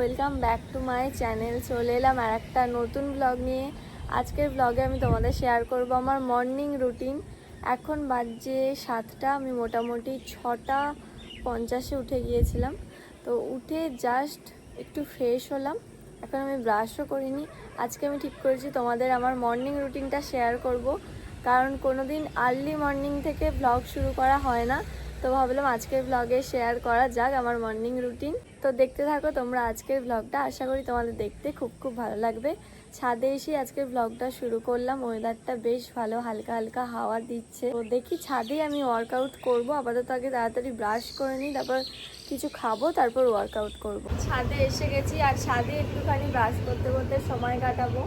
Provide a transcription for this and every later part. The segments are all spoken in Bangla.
Welcome back to my channel. চলে এলাম আর একটা নতুন ব্লগ নিয়ে। আজকের ব্লগে আমি তোমাদের শেয়ার করব আমার মর্নিং রুটিন। এখন বাজে 7টা, আমি মোটামুটি 6:50 উঠে গিয়েছিলাম। তো উঠে জাস্ট একটু ফ্রেশ হলাম, এখন আমি ব্রাশও করিনি। আজকে আমি ঠিক করেছি তোমাদের আমার মর্নিং রুটিনটা শেয়ার করব, কারণ কোনো দিন আর্লি মর্নিং থেকে ব্লগ শুরু করা হয় না। তো ভাবলাম আজকের ব্লগে শেয়ার করা যাক আমার মর্নিং রুটিন। তো দেখতে থাকো তোমরা আজকের ব্লগটা, আশা করি তোমাদের দেখতে খুব ভালো লাগবে। ছাদে এসে আজকের ব্লগটা শুরু করলাম। ওয়েদারটা বেশ ভালো, হালকা হালকা হাওয়া দিচ্ছে। তো দেখি ছাদেই আমি ওয়ার্কআউট করব। আপাতত আগে তাড়াতাড়ি ব্রাশ করে নিই, তারপর কিছু খাবো, তারপর ওয়ার্কআউট করব। ছাদে এসে গেছি আর ছাদে একটুখানি ব্রাশ করতে করতে সময় কাটাবো।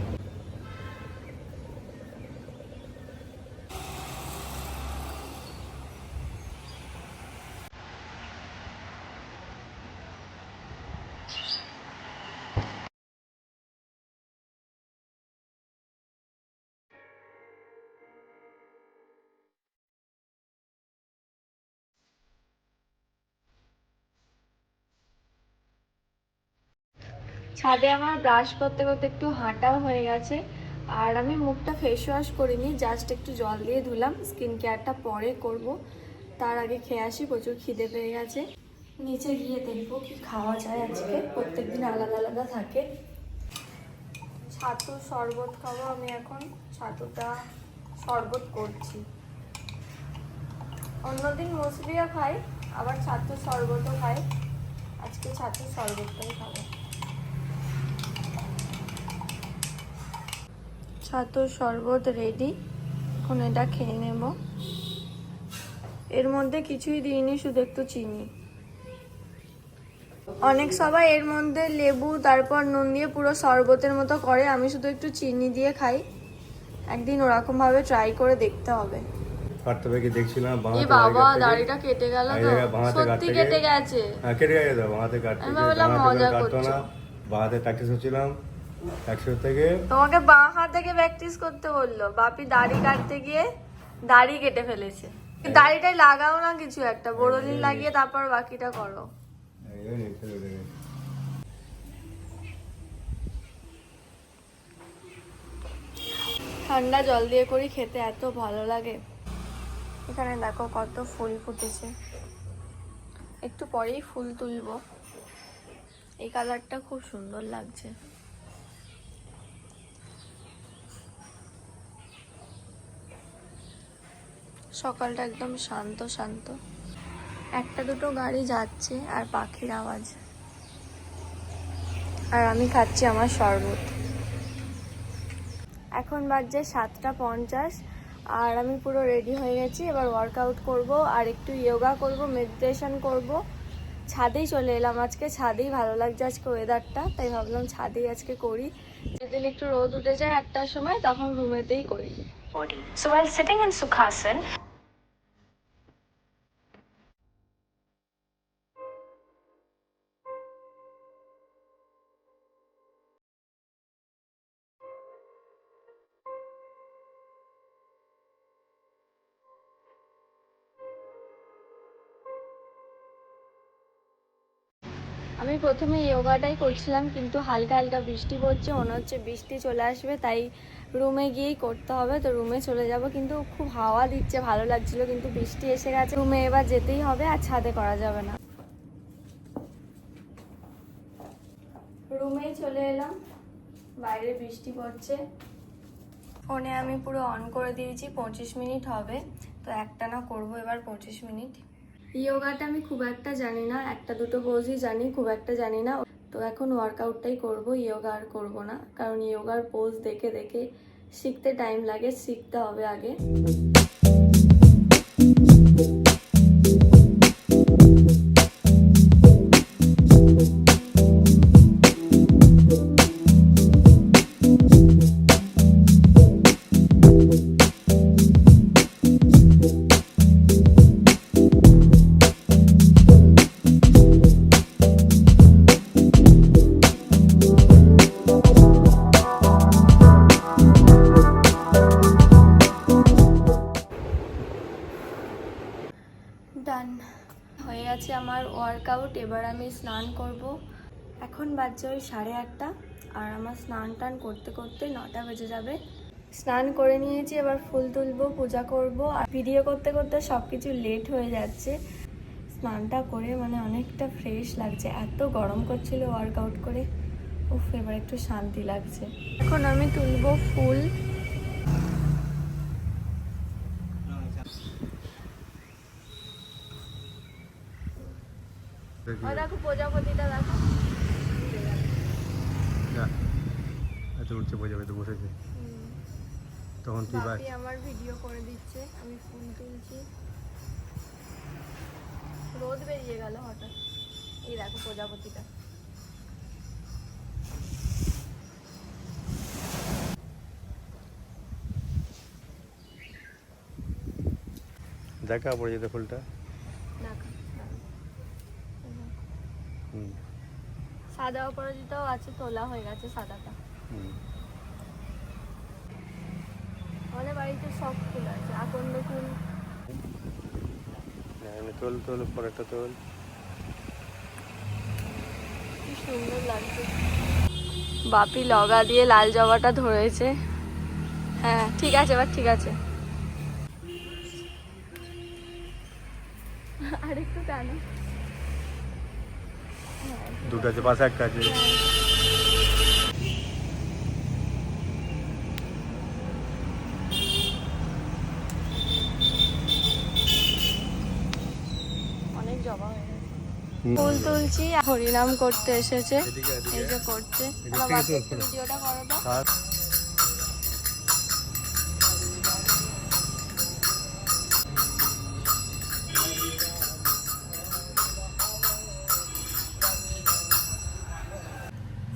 ছাদে আমার ব্রাশ করতে করতে একটু হাঁটাও হয়ে গেছে, আর আমি মুখটা ফেস ওয়াশ করিনি, জাস্ট একটু জল দিয়ে ধুলাম। স্কিন কেয়ারটা পরে করব, তার আগে খেয়ে আসি, প্রচুর খিদে পেয়ে গেছে। নিচে গিয়ে দেখবো কি খাওয়া যায়। আজকে প্রত্যেকদিন আলাদা আলাদা থাকে। ছাতুর শরবত খাবো আমি এখন, ছাতুটা শরবত করছি। অন্যদিন মুসলিও খাই, আবার ছাতুর শরবতও খাই। আজকে ছাতুর শরবতটাই খাবো। ছাতুর শরবত রেডি, এখন এটা খেয়ে নেব। এর মধ্যে কিছুই দিইনি, শুধু একটু চিনি। অনেক সবাই এর মধ্যে লেবু তারপর নুন দিয়ে পুরো শরবতের মতো করে, আমি শুধু একটু চিনি দিয়ে খাই। একদিন ওরকম ভাবে ট্রাই করে দেখতে হবে। দেখছিলাম বাবা দাড়িটা কেটে গেল তো, সত্যি কেটে গেছে। কেটে গেছে তো বাঁহাতে কাটতে, আমি ভাবলাম মজা করছো। বাঁহাতে প্র্যাকটিস হচ্ছিলাম, প্র্যাকটিস থেকে তোমাকে বাঁ হাত থেকে প্র্যাকটিস করতে বললো। বাপি দাড়ি কাটতে গিয়ে দাড়ি কেটে ফেলেছে। দাড়িটাই লাগাও না কিছু একটা, বড়লি লাগিয়ে তারপর বাকিটা করো। ঠান্ডা জল দিয়ে করি, খেতে এত ভালো লাগে। এখানে দেখো কত ফুল ফুটেছে, একটু পরেই ফুল তুলবো। এই কালারটা খুব সুন্দর লাগছে। সকালটা একদম শান্ত শান্ত, একটা দুটো গাড়ি যাচ্ছে আর পাখির আওয়াজ। আর আমি খাচ্ছি আমার শরবত। এখন বাজে 7:50 আর আমি পুরো রেডি হয়ে গেছি। এবার ওয়ার্কআউট করব আর একটু যোগা করব, মেডিটেশন করব। ছাদেই চলে এলাম আজকে, ছাদেই ভালো লাগছে আজকে ওয়েদারটা, তাই ভাবলাম ছাদেই আজকে করি। যেদিন একটু রোদ উঠে যায় 8টার সময়, তখন রুমেতেই করি। So while sitting in Sukhasana, আমি প্রথমে যোগাটাই করছিলাম, কিন্তু হালকা হালকা বৃষ্টি পড়ছে, মনে হচ্ছে বৃষ্টি চলে আসবে, তাই রুমে গিয়েই করতে হবে। তো রুমে চলে যাব, কিন্তু খুব হাওয়া দিচ্ছে, ভালো লাগছিল, কিন্তু বৃষ্টি এসে গেছে। রুমে এবার যেতেই হবে, আর ছাদে করা যাবে না। রুমেই চলে এলাম, বাইরে বৃষ্টি পড়ছে। ফোনে আমি পুরো অন করে দিয়েছি, 25 মিনিট হবে। তো একটানা করবো এবার 25 মিনিট। যোগাটা আমি খুব একটা জানি না, একটা দুটো পোজই জানি, খুব একটা জানি না। তো এখন ওয়ার্কআউটটাই করব, যোগা আর করবো না, কারণ যোগার পোজ দেখে দেখে শিখতে টাইম লাগে, শিখতে হবে আগে। বাজছে ওই 8:30 আর আমার স্নান টান করতে করতে 9টা বেজে যাবে। স্নান করে নিয়েছি, এবার ফুল তুলবো, পূজা করব। আর ভিডিও করতে করতে সব কিছু লেট হয়ে যাচ্ছে। স্নানটা করে মানে অনেকটা ফ্রেশ লাগছে, এত গরম করছিল ওয়ার্কআউট করে। উফ, এবার একটু শান্তি লাগছে। এখন আমি তুলবো ফুল। দেখো প্রজাপতিটা, দেখো এত উঠছে প্রজাপতি বসেছে, তখন তুই বাপি আমার ভিডিও করে দিচ্ছে, আমি ফুল তুলছি। রোদ বেরিয়ে গেল হঠাৎ। এই দেখো প্রজাপতিটা। দেখা পড়ে যেতে ফুলটা। দেখো হুম সাদা অপরাজিতাও আছে, তোলা হয়ে গেছে সাদাটা। হুম। আমাদের বাড়িতে সব ফুল আছে, আকন্দ ফুল। তোল তোল, পরেরটা তোল। কি সুন্দর লাগছে। বাপি লগা দিয়ে লাল জবাটা ধরেছে। হ্যাঁ ঠিক আছে, এবার ঠিক আছে। আরেকটু টানো। দুটো আছে, পাশে একটা আছে। অনেক জবা হয়ে গেছে। ফুল তুলছি, হরিনাম করতে এসেছে। এই যে করছে। ভিডিওটা করো তো।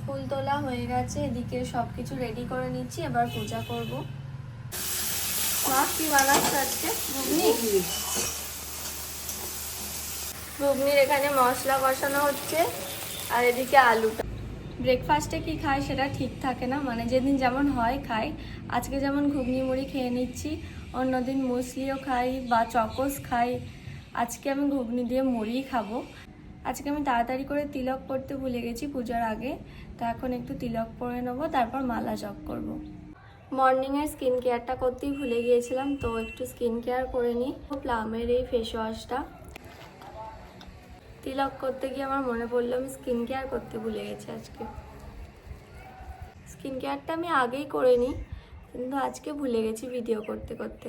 ফুল তোলা হয়ে গেছে, এদিকে সবকিছু রেডি করে নিচ্ছি, এবার পূজা করব। মা কি বানাচ্ছ আজকে? ঘুগনি। ঘুগনির এখানে মশলা কষানো হচ্ছে, আর এদিকে আলুটা। ব্রেকফাস্টে কি খাই সেটা ঠিক থাকে না, মানে যেদিন যেমন হয় খাই। আজকে যেমন ঘুগনি মুড়ি খেয়ে নিচ্ছি, অন্যদিন মুসলিও খাই বা চকোস খাই। আজকে আমি ঘুগনি দিয়ে মুড়িই খাবো। আজকে আমি তাড়াতাড়ি করে তিলক করতে ভুলে গেছি পূজার আগে, তো এখন একটু তিলক পরে নেবো, তারপর মালা জপ করব। মর্নিংয়ের স্কিন কেয়ারটা করতেই ভুলে গিয়েছিলাম, তো একটু স্কিন কেয়ার করে নিই। প্লামের এই ফেস ওয়াশটা। তিলক করতে গিয়ে আমার মনে পড়লো আমি স্কিন কেয়ার করতে ভুলে গেছি আজকে। স্কিন কেয়ারটা আমি আগেই করে নিই, কিন্তু আজকে ভুলে গেছি ভিডিও করতে করতে।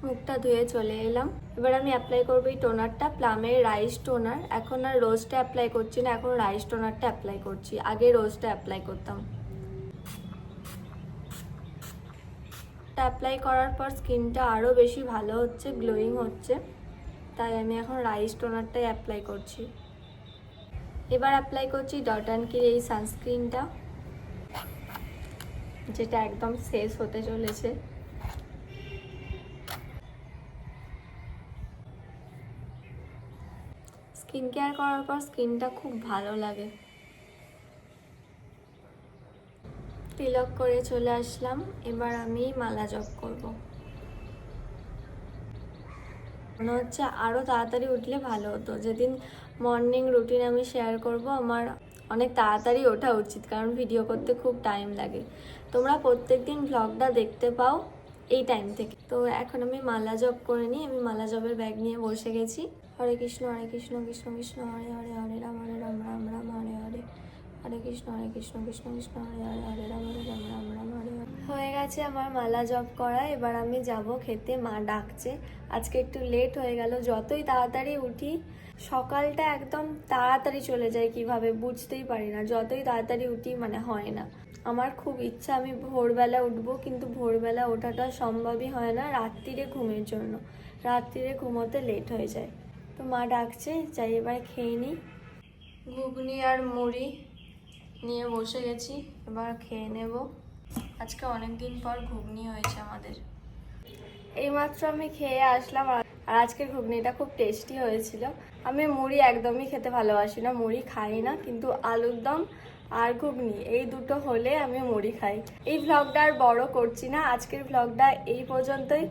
মুখটা ধুয়ে চলে এলাম। এবার আমি অ্যাপ্লাই করবো এই টোনারটা, প্লামের রাইস টোনার। এখন আর রোজটা অ্যাপ্লাই করছি না, এখন রাইস টোনারটা অ্যাপ্লাই করছি। আগে রোজটা অ্যাপ্লাই করতাম। অ্যাপ্লাই করার পর স্কিনটা আরও বেশি ভালো হচ্ছে, গ্লোয়িং হচ্ছে, তাই আমি এখন রাইস টোনারটাই অ্যাপ্লাই করছি। এবার অ্যাপ্লাই করছি ডট অ্যান্ড কির এই সানস্ক্রিনটা, যেটা একদম শেষ হতে চলেছে। স্কিন কেয়ার করার পর স্কিনটা খুব ভালো লাগে। তিলক করে চলে আসলাম, এবার আমি মালা জপ করব। মনে হচ্ছে আরও তাড়াতাড়ি উঠলে ভালো হতো। যেদিন মর্নিং রুটিন আমি শেয়ার করব, আমার অনেক তাড়াতাড়ি ওঠা উচিত, কারণ ভিডিও করতে খুব টাইম লাগে। তোমরা প্রত্যেকদিন ব্লগটা দেখতে পাও এই টাইম থেকে। তো এখন আমি মালা জপ করে নিই। আমি মালা জপের ব্যাগ নিয়ে বসে গেছি। হরে কৃষ্ণ কৃষ্ণ কৃষ্ণ হরে হরে, হরে রাম রাম রাম হরে হরে, হরে কৃষ্ণ কৃষ্ণ কৃষ্ণ হরে হরে, হরে রাম রাম হরে হরে। হয়ে গেছে আমার মালা জপ করা। এবার আমি যাব খেতে, মা ডাকছে। আজকে একটু লেট হয়ে গেল। যতই তাড়াতাড়ি উঠি, সকালটা একদম তাড়াতাড়ি চলে যায় কিভাবে বুঝতেই পারি না। যতই তাড়াতাড়ি উঠি মানে হয় না। আমার খুব ইচ্ছা আমি ভোরবেলা উঠবো, কিন্তু ভোরবেলা ওঠাটা সম্ভবই হয় না রাত্রিরে ঘুমের জন্য। রাত্রিরে ঘুমোতে লেট হয়ে যায়। তো মা ডাকছে, যাই এবার খেয়ে নিই। ঘুগনি আর মুড়ি নিয়ে বসে গেছি, এবার খেয়ে নেব। আজকে অনেক দিন পর ঘুগনি হয়েছে আমাদের। এইমাত্র আমি খেয়ে আসলাম, আর আজকের ঘুগনিটা খুব টেস্টি হয়েছিল। আমি মুড়ি একদমই খেতে ভালোবাসি না, মুড়ি খাই না, কিন্তু আলুর দম আর ঘুগনি এই দুটো হলে আমি মুড়ি খাই। এই ভ্লগটা আর বড় করছি না, আজকের ভ্লগটা এই পর্যন্তই।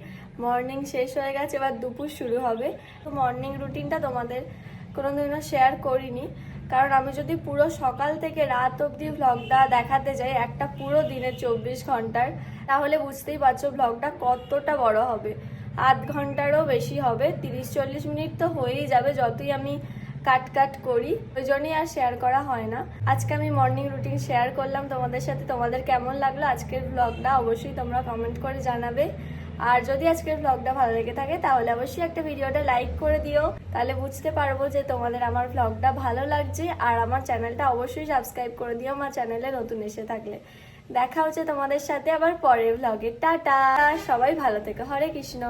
মর্নিং শেষ হয়ে গেছে, এবার দুপুর শুরু হবে। তো মর্নিং রুটিনটা তোমাদের কোনোদিনও শেয়ার করিনি। কারণ আমি যদি পুরো সকাল থেকে রাত অবধি ভ্লগটা দেখাতে যাই একটা পুরো দিনের 24 ঘন্টার, তাহলে বুঝতেই পারছো ভ্লগটা কতটা বড় হবে। আধ ঘন্টারও বেশি হবে, 30-40 মিনিট তো হয়েই যাবে যতই আমি কাট করি, ওই জন্যই আর শেয়ার করা হয় না। আজকে আমি মর্নিং রুটিন শেয়ার করলাম তোমাদের সাথে। তোমাদের কেমন লাগলো আজকের ব্লগটা অবশ্যই তোমরা কমেন্ট করে জানাবে। আর যদি আজকের ব্লগটা ভালো লেগে থাকে তাহলে অবশ্যই একটা ভিডিওটা লাইক করে দিও, তাহলে বুঝতে পারবো যে তোমাদের আমার ব্লগটা ভালো লাগছে। আর আমার চ্যানেলটা অবশ্যই সাবস্ক্রাইব করে দিও আমার চ্যানেলে নতুন এসে থাকলে। দেখা হচ্ছে তোমাদের সাথে আবার পরের ব্লগে। টাটা, সবাই ভালো থেকো। হরে কৃষ্ণ।